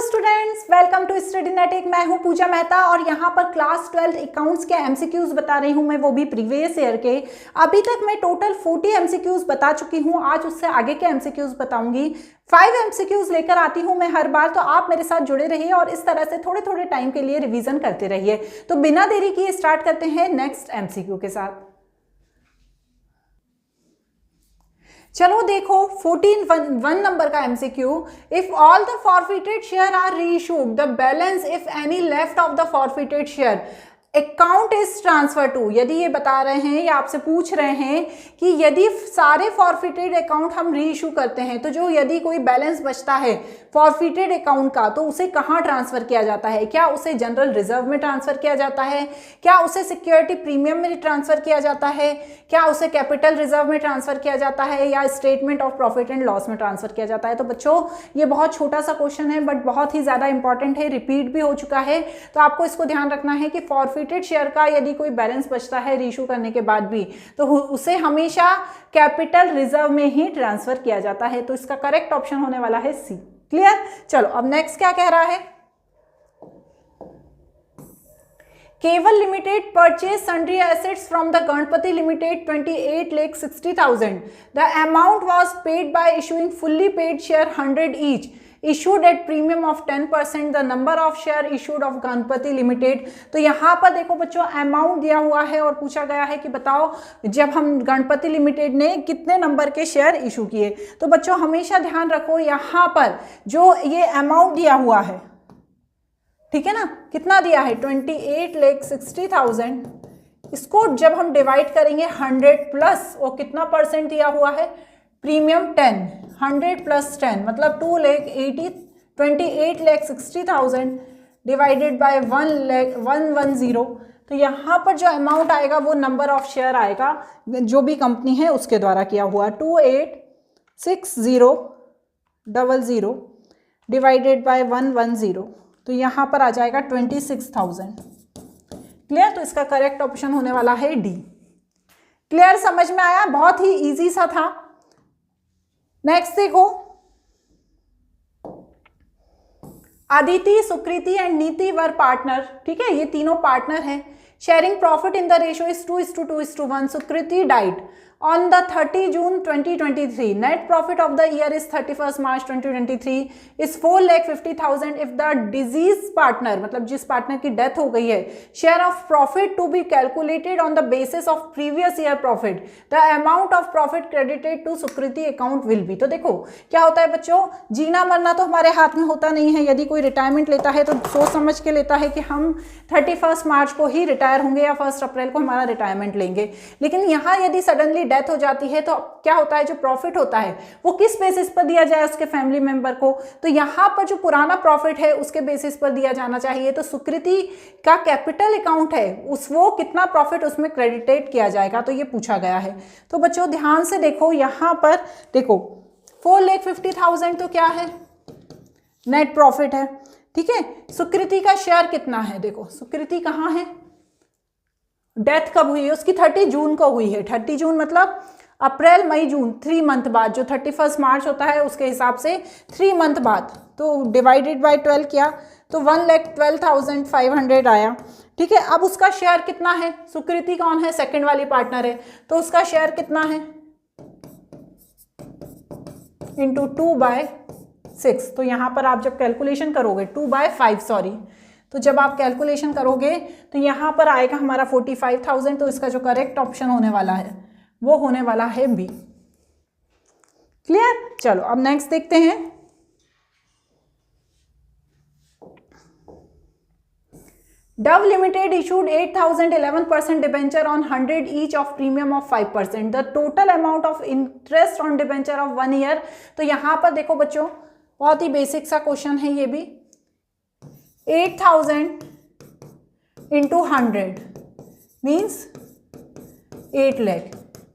Students, welcome to study नेटिक। मैं हूं पूजा मेहता और यहाँ पर क्लास 12 अकाउंट्स के एमसीक्यूज बता रही हूँ मैं, वो भी प्रीवियस ईयर के। अभी तक मैं टोटल 40 एमसीक्यूज बता चुकी हूँ। आज उससे आगे के एमसीक्यूज बताऊंगी। 5 एमसीक्यूज लेकर आती हूँ मैं हर बार, तो आप मेरे साथ जुड़े रहिए और इस तरह से थोड़े थोड़े टाइम के लिए रिविजन करते रहिए। तो बिना देरी किए स्टार्ट करते हैं नेक्स्ट एमसीक्यू के साथ। चलो देखो 1 नंबर का MCQ. If all the forfeited share are reissued, the balance if any left of the forfeited share account is transfer to. यदि ये बता रहे हैं या आपसे पूछ रहे हैं कि यदि सारे फॉरफिटेड अकाउंट हम रीइश्यू करते हैं तो जो यदि कोई बैलेंस बचता है फॉरफिटेड अकाउंट का, तो उसे कहाँ ट्रांसफर किया जाता है? क्या उसे जनरल रिजर्व में ट्रांसफर किया जाता है? क्या उसे सिक्योरिटी प्रीमियम में ट्रांसफर किया जाता है? क्या उसे कैपिटल रिजर्व में ट्रांसफर किया जाता है? या statement of profit and loss में ट्रांसफर किया जाता है? तो बच्चों ये बहुत छोटा सा क्वेश्चन है बट बहुत ही ज्यादा इंपॉर्टेंट है, रिपीट भी हो चुका है। तो आपको इसको ध्यान रखना है कि फॉरफिटेड शेयर का यदि कोई बैलेंस बचता है रीइश्यू करने के बाद भी, तो उसे हमेशा कैपिटल रिजर्व में ही ट्रांसफर किया जाता है। तो इसका करेक्ट ऑप्शन होने वाला है सी। क्लियर? चलो अब नेक्स्ट क्या कह रहा है। केवल limited purchase sundry assets from the Ganpati limited 28,60,000। The amount was paid by issuing fully paid share 100 each, issued at premium of 10%, the number of share issued of Ganpati limited. तो यहाँ पर देखो बच्चों अमाउंट दिया हुआ है और पूछा गया है कि बताओ जब हम गणपति लिमिटेड ने कितने नंबर के शेयर इशू किए। तो बच्चों हमेशा ध्यान रखो यहाँ पर जो ये अमाउंट दिया हुआ है, ठीक है ना, कितना दिया है 28,60,000। इसको जब हम डिवाइड करेंगे 100 प्लस वो कितना परसेंट दिया हुआ है, प्रीमियम 10, 100 प्लस 10 मतलब 28,60,000 डिवाइडेड बाय 110। तो यहाँ पर जो अमाउंट आएगा वो नंबर ऑफ शेयर आएगा जो भी कंपनी है उसके द्वारा किया हुआ, 28,60,000 डिवाइडेड बाय 110। तो यहाँ पर आ जाएगा 26,000। क्लियर? तो इसका करेक्ट ऑप्शन होने वाला है डी। क्लियर? समझ में आया? बहुत ही इजी सा था। नेक्स्ट देखो, अदिति, सुकृति एंड नीति वर पार्टनर। ठीक है, ये तीनों पार्टनर हैं। Sharing profit in the ratio is 2:2:1। Sukriti died on the 30 June 2023. Net profit of the year is 31st March 2023 is 4,50,000 if the deceased partner, मतलब जिस पार्टनर की डेथ हो गई है, share of profit to be calculated on the basis of previous year profit, the amount of profit credited to Sukriti account will be। तो देखो क्या होता है बच्चों, जीना मरना तो हमारे हाथ में होता नहीं है। यदि कोई रिटायरमेंट लेता है तो सोच समझ के लेता है कि हम 31 मार्च को ही रिटायर होंगे या 1 अप्रैल को हमारा रिटायरमेंट लेंगे। लेकिन यहाँ यदि सडनली डेथ हो जाती है तो क्या होता है, जो प्रॉफिट होता है वो किस बेसिस पर दिया जाए उसके फैमिली मेंबर को? तो यहाँ पर जो पुराना प्रॉफिट है उसके बेसिस पर दिया जाना चाहिए। तो सुकृति का कैपिटल अकाउंट है वो कितना प्रॉफिट उसमें क्रेडिटेड किया जाएगा, तो ये पूछा गया है। तो बच्चों ध्यान से देखो, यहाँ पर देखो 4,50,000 तो क्या है, नेट प्रॉफिट है। ठीक है, सुकृति का शेयर कितना है, देखो सुकृति कहाँ है, डेथ कब हुई है उसकी, 30 जून को हुई है। 30 जून मतलब अप्रैल मई जून, 3 मंथ बाद, जो 31 मार्च होता है उसके हिसाब से 3 मंथ बाद। तो डिवाइडेड बाय 12 किया तो 1,12,500 आया। ठीक है, अब उसका शेयर कितना है, सुकृति कौन है, सेकंड वाली पार्टनर है, तो उसका शेयर कितना है इंटू 2/6। तो यहाँ पर आप जब कैलकुलेशन करोगे 2/5 सॉरी, तो जब आप कैलकुलेशन करोगे तो यहाँ पर आएगा हमारा 45,000। तो इसका जो करेक्ट ऑप्शन होने वाला है वो होने वाला है बी। क्लियर? चलो अब नेक्स्ट देखते हैं। Dove limited issued 8,011% debenture on 100 each of premium of 5%। The total amount of interest on debenture of 1 year. तो यहाँ पर देखो बच्चों बहुत ही बेसिक सा क्वेश्चन है ये भी। 8,000 इंटू 100 मीन्स 8 लाख,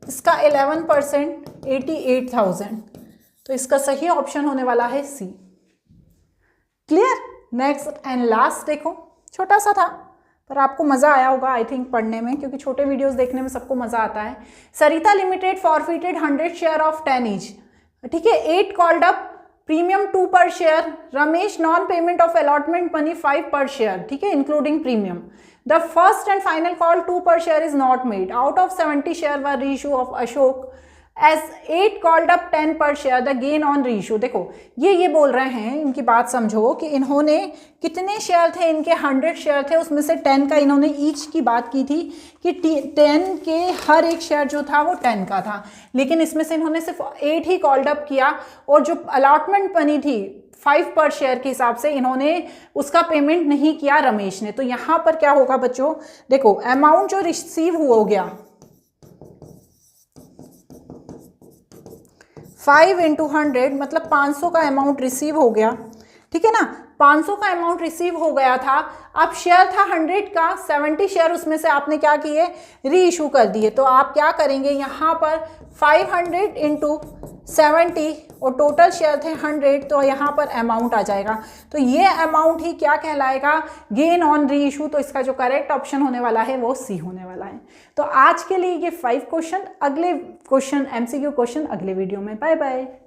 इसका 11% 88,000। तो इसका सही ऑप्शन होने वाला है सी। क्लियर? नेक्स्ट एंड लास्ट देखो, छोटा सा था पर आपको मजा आया होगा आई थिंक पढ़ने में, क्योंकि छोटे वीडियोस देखने में सबको मजा आता है। Sarita limited forfeited 100 share of 10 each. ठीक है, 8 called up premium 2 per share, Ramesh non payment of allotment money 5 per share, ठीक है, including premium. The first and final call 2 per share is not made, out of 70 share were reissue of Ashok as 8 called up 10 per share, the gain on reissue. देखो ये बोल रहे हैं, इनकी बात समझो कि इन्होंने कितने शेयर थे, इनके 100 शेयर थे, उसमें से 10 का इन्होंने ईच की बात की थी कि 10 के हर एक शेयर जो था वो 10 का था, लेकिन इसमें से इन्होंने सिर्फ 8 ही कॉल्ड अप किया, और जो अलॉटमेंट बनी थी 5 पर शेयर के हिसाब से इन्होंने उसका पेमेंट नहीं किया रमेश ने। तो यहाँ पर क्या होगा बच्चों, देखो अमाउंट जो रिसीव हो गया 5 × 100 मतलब 500 का अमाउंट रिसीव हो गया, ठीक है ना, 500 का अमाउंट रिसीव हो गया था। अब शेयर था 100 का, 70 शेयर उसमें से आपने क्या किए, री इशू कर दिए। तो आप क्या करेंगे यहाँ पर 500 × 70 और टोटल शेयर थे 100, तो यहाँ पर अमाउंट आ जाएगा। तो ये अमाउंट ही क्या कहलाएगा, गेन ऑन री इशू। तो इसका जो करेक्ट ऑप्शन होने वाला है वो सी होने वाला है। तो आज के लिए ये 5 क्वेश्चन, अगले क्वेश्चन MCQ क्वेश्चन अगले वीडियो में। Bye bye.